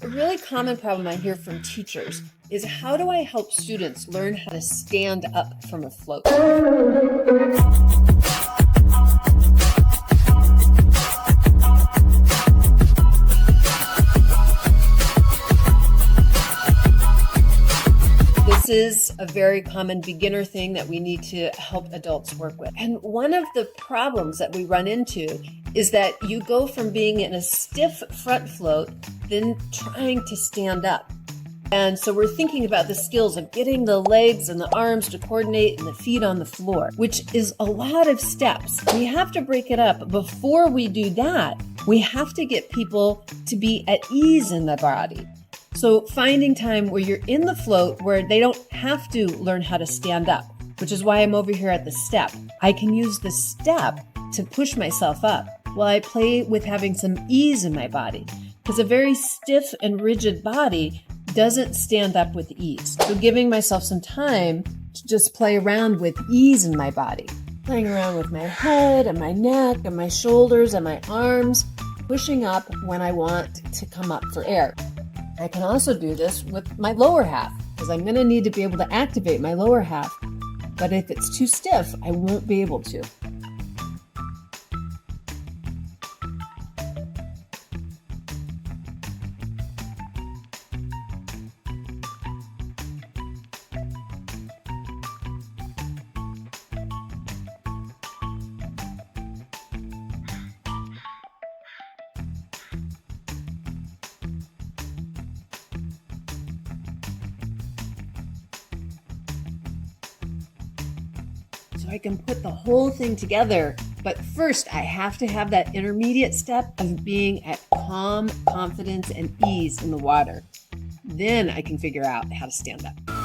A really common problem I hear from teachers is, how do I help students learn how to stand up from a float? This is a very common beginner thing that we need to help adults work with. And one of the problems that we run into is that you go from being in a stiff front float, then trying to stand up. And so we're thinking about the skills of getting the legs and the arms to coordinate and the feet on the floor, which is a lot of steps. We have to break it up. Before we do that, we have to get people to be at ease in the body. So finding time where you're in the float where they don't have to learn how to stand up, which is why I'm over here at the step. I can use the step to push myself up while I play with having some ease in my body, because a very stiff and rigid body doesn't stand up with ease. So giving myself some time to just play around with ease in my body, playing around with my head and my neck and my shoulders and my arms, pushing up when I want to come up for air. I can also do this with my lower half, because I'm going to need to be able to activate my lower half. But if it's too stiff, I won't be able to. So I can put the whole thing together. But first, I have to have that intermediate step of being at calm, confidence, and ease in the water. Then I can figure out how to stand up.